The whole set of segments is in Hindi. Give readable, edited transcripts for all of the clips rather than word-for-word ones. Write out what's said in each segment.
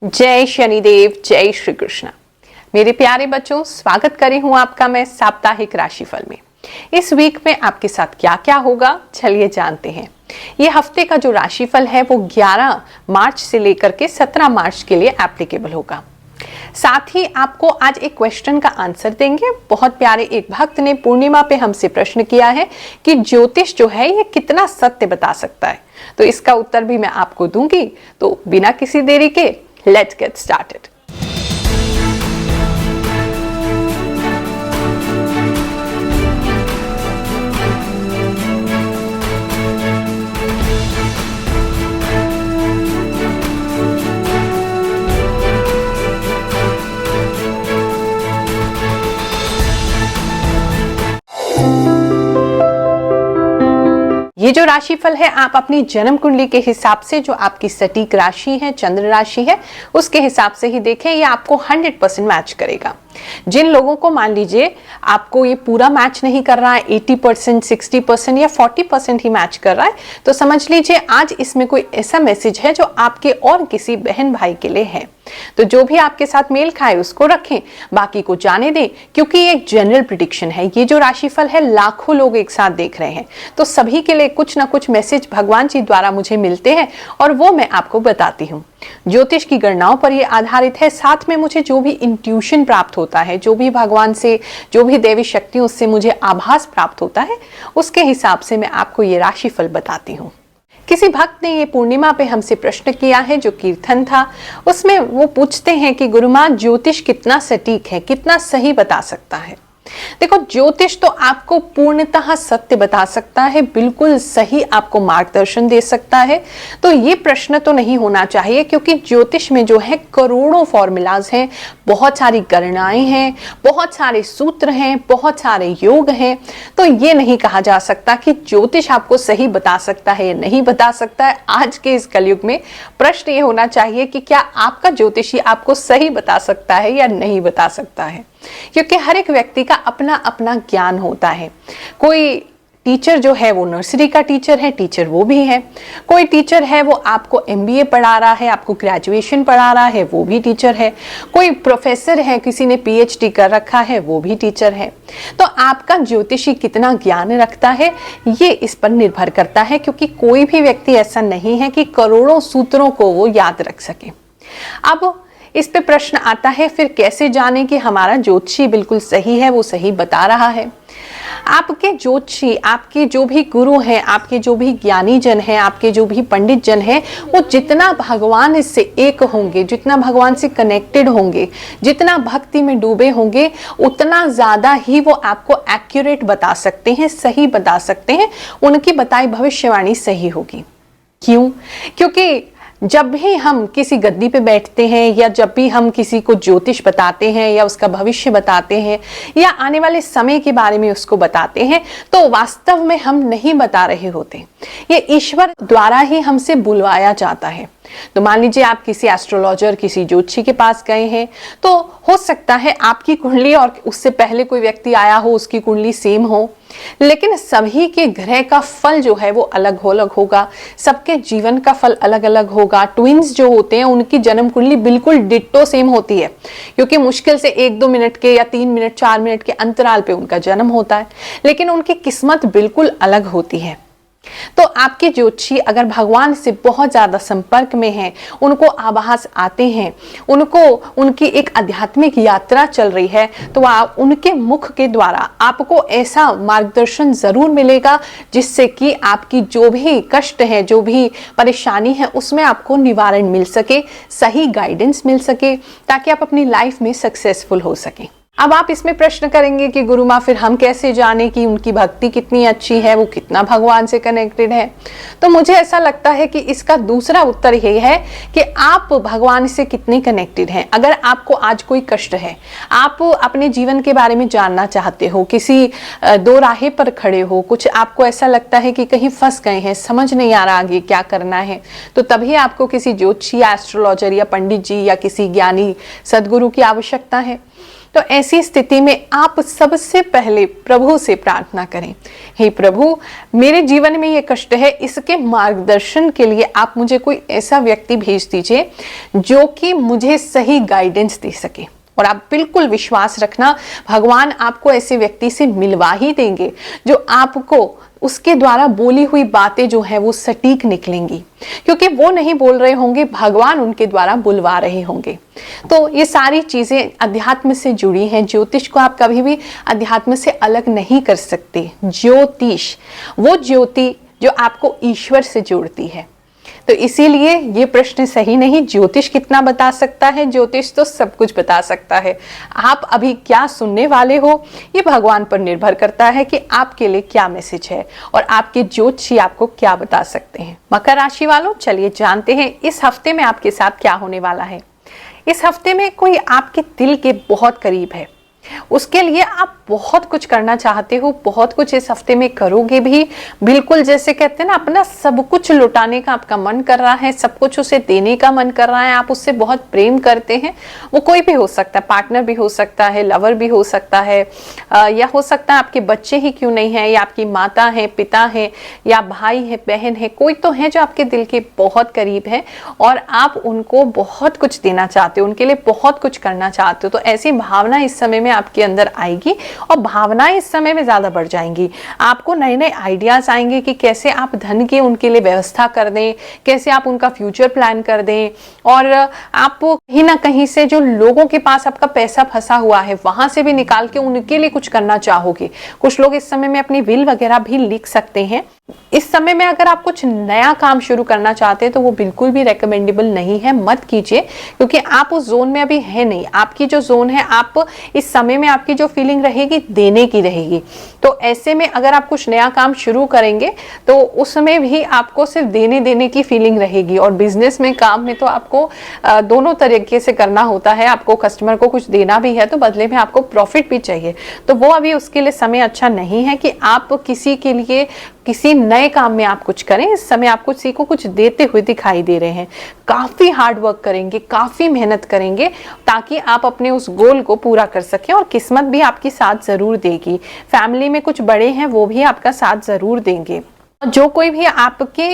जय शनिदेव, जय श्री कृष्ण। मेरे प्यारे बच्चों, स्वागत करी हूं आपका मैं साप्ताहिक राशिफल में। इस वीक में आपके साथ क्या क्या होगा, चलिए जानते हैं। ये हफ्ते का जो राशिफल है वो 11 मार्च से लेकर के 17 मार्च के लिए एप्लीकेबल होगा। साथ ही आपको आज एक क्वेश्चन का आंसर देंगे। बहुत प्यारे एक भक्त ने पूर्णिमा पे हमसे प्रश्न किया है कि ज्योतिष जो है ये कितना सत्य बता सकता है, तो इसका उत्तर भी मैं आपको दूंगी। तो बिना किसी देरी के let's get started. ये जो राशिफल है आप अपनी जन्म कुंडली के हिसाब से, जो आपकी सटीक राशि है, चंद्र राशि है, उसके हिसाब से ही देखें। ये आपको 100% मैच करेगा। जिन लोगों को मान लीजिए आपको ये पूरा मैच नहीं कर रहा है, 80%, 60% या 40% ही मैच कर रहा है, तो समझ लीजिए आज इसमें कोई ऐसा मैसेज है जो आपके और किसी बहन भाई के लिए है। तो जो भी आपके साथ मेल खाए उसको रखें, बाकी को जाने दें, क्योंकि ये एक जनरल प्रिडिक्शन है। ये जो राशिफल है लाखों लोग एक साथ देख रहे हैं, तो सभी के लिए कुछ ना कुछ मैसेज भगवान जी द्वारा मुझे मिलते हैं और वो मैं आपको बताती हूँ। ज्योतिष की गणनाओं पर ये आधारित है। साथ में मुझे जो भी इंट्यूशन प्राप्त होता है, जो भी भगवान से, जो भी देवी शक्तियों से मुझे आभास प्राप्त होता है, उसके हिसाब से मैं आपको ये राशिफल बताती हूँ। किसी भक्त ने ये पूर्णिमा पे हमसे प्रश्न किया है, जो कीर्तन था उसमें वो पूछते हैं कि गुरुमाँ ज्योतिष कितना सटीक है, कितना सही बता सकता है। देखो, ज्योतिष तो आपको पूर्णतः सत्य बता सकता है, बिल्कुल सही आपको मार्गदर्शन दे सकता है। तो ये प्रश्न तो नहीं होना चाहिए, क्योंकि ज्योतिष में जो है करोड़ों फॉर्मूलाज हैं, बहुत सारी गणनाएं हैं, बहुत सारे सूत्र हैं, बहुत सारे योग हैं। तो ये नहीं कहा जा सकता कि ज्योतिष आपको सही बता सकता है या नहीं बता सकता है। आज के इस कलयुग में प्रश्न ये होना चाहिए कि क्या आपका ज्योतिषी आपको सही बता सकता है या नहीं बता सकता है, क्योंकि हर एक व्यक्ति का अपना अपना ज्ञान होता है। कोई टीचर जो है वो नर्सरी का टीचर है, टीचर वो भी है। कोई टीचर है वो आपको MBA पढ़ा रहा है, आपको ग्रेजुएशन पढ़ा रहा है, वो भी टीचर है। कोई प्रोफेसर है, किसी ने PhD कर रखा है, वो भी टीचर है। तो आपका ज्योतिषी कितना ज्ञान रखता है ये इस पर निर्भर करता है, क्योंकि कोई भी व्यक्ति ऐसा नहीं है कि करोड़ों सूत्रों को वो याद रख सके। अब इस पे प्रश्न आता है, फिर कैसे जाने कि हमारा ज्योतिषी बिल्कुल सही है, वो सही बता रहा है। आपके ज्योतिषी, आपके जो भी गुरु हैं, आपके जो भी ज्ञानी जन हैं, आपके जो भी पंडित जन हैं, वो जितना भगवान से एक होंगे, जितना भगवान से कनेक्टेड होंगे, जितना भक्ति में डूबे होंगे, उतना ज्यादा ही वो आपको एक्यूरेट बता सकते हैं, सही बता सकते हैं। उनकी बताई भविष्यवाणी सही होगी। क्यों? क्योंकि जब भी हम किसी गद्दी पे बैठते हैं, या जब भी हम किसी को ज्योतिष बताते हैं, या उसका भविष्य बताते हैं, या आने वाले समय के बारे में उसको बताते हैं, तो वास्तव में हम नहीं बता रहे होते। ये ईश्वर द्वारा ही हमसे बुलवाया जाता है। तो मान लीजिए आप किसी एस्ट्रोलॉजर, किसी ज्योतिषी के पास गए हैं, तो हो सकता है आपकी कुंडली और उससे पहले कोई व्यक्ति आया हो, उसकी कुंडली सेम हो, लेकिन सभी के ग्रह का फल जो है वो अलग अलग होगा। सबके जीवन का फल अलग अलग होगा। ट्विंस जो होते हैं उनकी जन्म कुंडली बिल्कुल डिट्टो सेम होती है, क्योंकि मुश्किल से 1-2 मिनट के या 3 मिनट 4 मिनट के अंतराल पे उनका जन्म होता है, लेकिन उनकी किस्मत बिल्कुल अलग होती है। तो आपके ज्योतिषी अगर भगवान से बहुत ज्यादा संपर्क में हैं, उनको आभास आते हैं, उनको उनकी एक आध्यात्मिक यात्रा चल रही है, तो आप उनके मुख के द्वारा आपको ऐसा मार्गदर्शन जरूर मिलेगा जिससे कि आपकी जो भी कष्ट है, जो भी परेशानी है, उसमें आपको निवारण मिल सके, सही गाइडेंस मिल सके, ताकि आप अपनी लाइफ में सक्सेसफुल हो सके। अब आप इसमें प्रश्न करेंगे कि गुरुमाँ फिर हम कैसे जाने कि उनकी भक्ति कितनी अच्छी है, वो कितना भगवान से कनेक्टेड है। तो मुझे ऐसा लगता है कि इसका दूसरा उत्तर ये है कि आप भगवान से कितने कनेक्टेड हैं। अगर आपको आज कोई कष्ट है, आप अपने जीवन के बारे में जानना चाहते हो, किसी दो राहे पर खड़े हो, कुछ आपको ऐसा लगता है कि कहीं फंस गए हैं, समझ नहीं आ रहा आगे क्या करना है, तो तभी आपको किसी ज्योतिषी या एस्ट्रोलॉजर या पंडित जी या किसी ज्ञानी सदगुरु की आवश्यकता है। तो ऐसी स्थिति में आप सबसे पहले प्रभु से प्रार्थना करें, हे प्रभु, मेरे जीवन में ये कष्ट है, इसके मार्गदर्शन के लिए आप मुझे कोई ऐसा व्यक्ति भेज दीजिए जो कि मुझे सही गाइडेंस दे सके। और आप बिल्कुल विश्वास रखना, भगवान आपको ऐसे व्यक्ति से मिलवा ही देंगे जो आपको उसके द्वारा बोली हुई बातें जो है वो सटीक निकलेंगी, क्योंकि वो नहीं बोल रहे होंगे, भगवान उनके द्वारा बुलवा रहे होंगे। तो ये सारी चीजें अध्यात्म से जुड़ी हैं। ज्योतिष को आप कभी भी अध्यात्म से अलग नहीं कर सकते। ज्योतिष वो ज्योति जो आपको ईश्वर से जोड़ती है। तो इसीलिए ये प्रश्न सही नहीं, ज्योतिष कितना बता सकता है, ज्योतिष तो सब कुछ बता सकता है। आप अभी क्या सुनने वाले हो ये भगवान पर निर्भर करता है कि आपके लिए क्या मैसेज है और आपके ज्योतिषी आपको क्या बता सकते हैं। मकर राशि वालों, चलिए जानते हैं इस हफ्ते में आपके साथ क्या होने वाला है। इस हफ्ते में कोई आपके दिल के बहुत करीब है, उसके लिए आप बहुत कुछ करना चाहते हो, बहुत कुछ इस हफ्ते में करोगे भी। बिल्कुल जैसे कहते हैं ना, अपना सब कुछ लुटाने का आपका मन कर रहा है, सब कुछ उसे देने का मन कर रहा है, आप उससे बहुत प्रेम करते हैं। वो कोई भी हो सकता है, पार्टनर भी हो सकता है, लवर भी हो सकता है, या हो सकता है आपके बच्चे ही क्यों नहीं है, या आपकी माता है, पिता है, या भाई है, बहन है, कोई तो है जो आपके दिल के बहुत करीब है और आप उनको बहुत कुछ देना चाहते हो, उनके लिए बहुत कुछ करना चाहते हो। तो ऐसी भावना इस समय में आपके अंदर आएगी और भावनाएं इस समय में ज्यादा बढ़ जाएंगी। आपको नए नए आइडियाज आएंगे कि कैसे आप धन की उनके लिए व्यवस्था कर दें, कैसे आप उनका फ्यूचर प्लान कर दें, और आप कहीं ना कहीं से जो लोगों के पास आपका पैसा फंसा हुआ है वहां से भी निकाल के उनके लिए कुछ करना चाहोगे। कुछ लोग इस समय में अपनी विल वगैरह भी लिख सकते हैं। इस समय में अगर आप कुछ नया काम शुरू करना चाहते हैं तो वो बिल्कुल भी रेकमेंडेबल नहीं है, मत कीजिए, क्योंकि आप उस जोन में अभी है नहीं। आपकी जो जोन है, आप इस समय में आपकी जो फीलिंग रहेगी देने की रहेगी। तो ऐसे में अगर आप कुछ नया काम शुरू करेंगे तो उसमें भी आपको सिर्फ देने देने की फीलिंग रहेगी। और बिजनेस में, काम में तो आपको दोनों तरीके से करना होता है। आपको कस्टमर को कुछ देना भी है तो बदले में आपको प्रॉफिट भी चाहिए। तो वो अभी उसके लिए समय अच्छा नहीं है कि आप किसी के लिए किसी नए काम में आप कुछ करें। इस समय आप किसी को कुछ देते हुए दिखाई दे रहे हैं। काफी हार्ड वर्क करेंगे, काफी मेहनत करेंगे ताकि आप अपने उस गोल को पूरा कर सकें, और किस्मत भी आपकी साथ जरूर देगी। फैमिली में कुछ बड़े हैं, वो भी आपका साथ जरूर देंगे। जो कोई भी आपके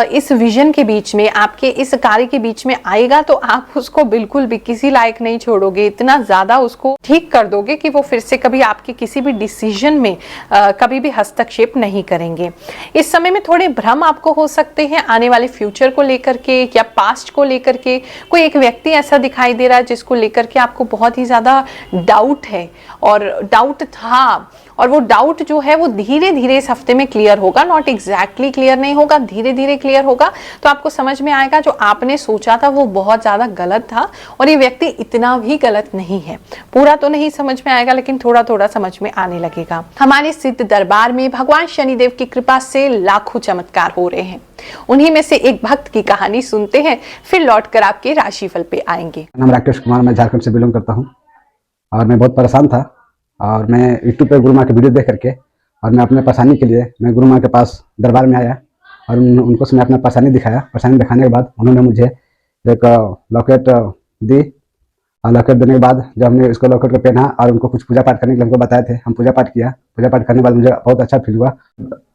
इस विजन के बीच में, आपके इस कार्य के बीच में आएगा तो आप उसको बिल्कुल भी किसी लायक नहीं छोड़ोगे। इतना ज्यादा उसको ठीक कर दोगे कि वो फिर से कभी आपके किसी भी डिसीजन में कभी भी हस्तक्षेप नहीं करेंगे। इस समय में थोड़े भ्रम आपको हो सकते हैं आने वाले फ्यूचर को लेकर के या पास्ट को लेकर के। कोई एक व्यक्ति ऐसा दिखाई दे रहा है जिसको लेकर के आपको बहुत ही ज्यादा डाउट है और डाउट था, और वो डाउट जो है वो धीरे धीरे इस हफ्ते में क्लियर होगा। नॉट एग्जैक्टली क्लियर नहीं होगा, धीरे धीरे क्लियर होगा। तो आपको समझ में आएगा जो आपने सोचा था वो बहुत ज्यादा गलत था और ये व्यक्ति इतना भी गलत नहीं है। पूरा तो नहीं समझ में आएगा लेकिन थोड़ा थोड़ा समझ में आने लगेगा। हमारे सिद्ध दरबार में भगवान शनिदेव की कृपा से लाखों चमत्कार हो रहे हैं। उन्हीं में से एक भक्त की कहानी सुनते हैं, फिर लौटकर आपके राशिफल पे आएंगे। नाम राकेश कुमार, मैं झारखंड से बिलोंग करता हूँ और मैं बहुत परेशान था। और मैं यूट्यूब पे गुरु माँ के वीडियो देख करके और मैं अपने परेशानी के लिए मैं गुरु माँ के पास दरबार में आया और उनको मैं अपना परेशानी दिखाया। परेशानी दिखाने के बाद उन्होंने मुझे एक लॉकेट दी और लॉकेट देने के बाद जब हमने इसको लॉकेट को पहना और उनको कुछ पूजा पाठ करने के लिए हमको बताए थे, हम पूजा पाठ किया। पूजा पाठ करने के बाद मुझे बहुत अच्छा फील हुआ,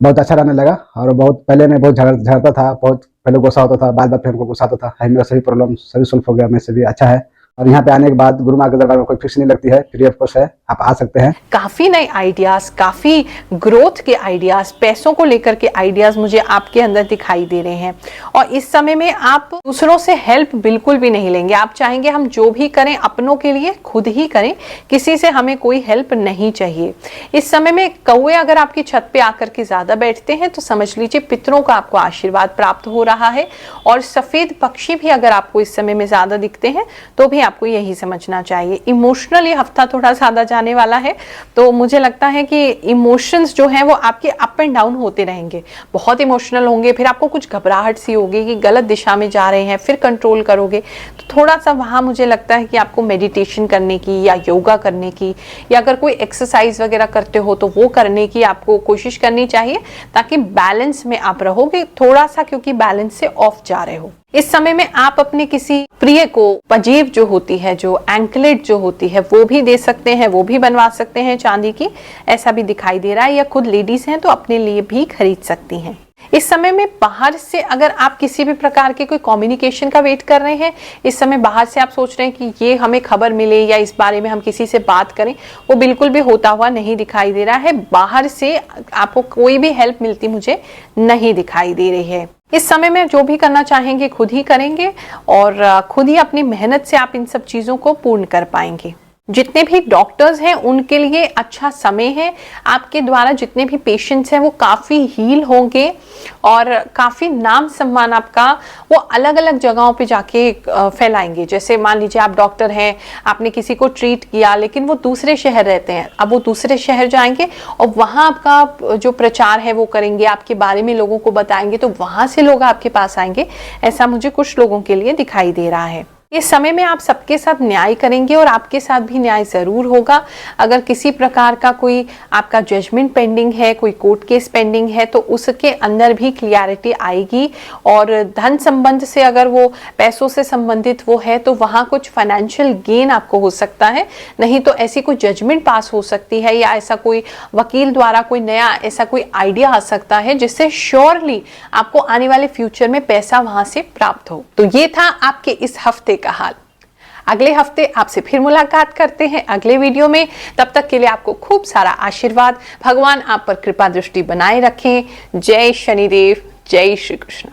बहुत अच्छा रहने लगा। और बहुत पहले मैं बहुत झगड़ता था, बहुत पहले गुस्सा होता था, बात पे हमको गुस्सा होता था। मेरा सभी प्रॉब्लम सभी सॉल्व हो गया, मैं सभी अच्छा है। और यहाँ पे आने के बाद गुरु माँ के दरबार में कोई फीस नहीं लगती है, फ्री ऑफ कॉस्ट है, आप आ सकते हैं। काफी नए आइडियाज, काफी ग्रोथ के आइडियाज, पैसों को लेकर के आइडियाज मुझे आपके अंदर दिखाई दे रहे हैं। और इस समय में आप दूसरों से हेल्प बिल्कुल भी नहीं लेंगे। आप चाहेंगे हम जो भी करें अपनों के लिए खुद ही करें, किसी से हमें कोई हेल्प नहीं चाहिए। इस समय में कौवे अगर आपकी छत पे आकर के ज्यादा बैठते हैं तो समझ लीजिए पितरों का आपको आशीर्वाद प्राप्त हो रहा है। और सफेद पक्षी भी अगर आपको इस समय में ज्यादा दिखते हैं तो भी आपको यही समझना चाहिए। इमोशनली हफ्ता थोड़ा ज्यादा जाने वाला है, तो मुझे लगता है कि इमोशंस जो है वो आपके अप एंड डाउन होते रहेंगे। बहुत इमोशनल होंगे, फिर आपको कुछ घबराहट सी होगी कि गलत दिशा में जा रहे हैं, फिर कंट्रोल करोगे। तो थोड़ा सा वहां मुझे लगता है कि आपको मेडिटेशन करने की या योगा करने की या अगर कोई एक्सरसाइज वगैरह करते हो तो वो करने की आपको कोशिश करनी चाहिए ताकि बैलेंस में आप रहोगे थोड़ा सा, क्योंकि बैलेंस से ऑफ जा रहे हो। इस समय में आप अपने किसी प्रिय को पंजेब जो होती है, जो एंकलेट जो होती है, वो भी दे सकते हैं, वो भी बनवा सकते हैं चांदी की, ऐसा भी दिखाई दे रहा है। या खुद लेडीज हैं तो अपने लिए भी खरीद सकती हैं। इस समय में बाहर से अगर आप किसी भी प्रकार के कोई कम्युनिकेशन का वेट कर रहे हैं, इस समय बाहर से आप सोच रहे हैं कि ये हमें खबर मिले या इस बारे में हम किसी से बात करें, वो बिल्कुल भी होता हुआ नहीं दिखाई दे रहा है। बाहर से आपको कोई भी हेल्प मिलती मुझे नहीं दिखाई दे रही है। इस समय में जो भी करना चाहेंगे खुद ही करेंगे और खुद ही अपनी मेहनत से आप इन सब चीजों को पूर्ण कर पाएंगे। जितने भी डॉक्टर्स हैं उनके लिए अच्छा समय है। आपके द्वारा जितने भी पेशेंट्स हैं वो काफ़ी हील होंगे और काफ़ी नाम सम्मान आपका वो अलग अलग जगहों पे जाके फैलाएंगे। जैसे मान लीजिए आप डॉक्टर हैं, आपने किसी को ट्रीट किया लेकिन वो दूसरे शहर रहते हैं, अब वो दूसरे शहर जाएंगे और वहाँ आपका जो प्रचार है वो करेंगे, आपके बारे में लोगों को बताएंगे, तो वहाँ से लोग आपके पास आएंगे। ऐसा मुझे कुछ लोगों के लिए दिखाई दे रहा है। इस समय में आप सबके साथ न्याय करेंगे और आपके साथ भी न्याय जरूर होगा। अगर किसी प्रकार का कोई आपका जजमेंट पेंडिंग है, कोई कोर्ट केस पेंडिंग है, तो उसके अंदर भी क्लियरिटी आएगी। और धन संबंध से अगर वो पैसों से संबंधित वो है तो वहाँ कुछ फाइनेंशियल गेन आपको हो सकता है। नहीं तो ऐसी कोई जजमेंट पास हो सकती है या ऐसा कोई वकील द्वारा कोई नया ऐसा कोई आइडिया आ सकता है जिससे श्योरली आपको आने वाले फ्यूचर में पैसा वहां से प्राप्त हो। तो ये था आपके इस हफ्ते का हाल। अगले हफ्ते आपसे फिर मुलाकात करते हैं अगले वीडियो में। तब तक के लिए आपको खूब सारा आशीर्वाद, भगवान आप पर कृपा दृष्टि बनाए रखें। जय शनिदेव, जय श्री कृष्ण।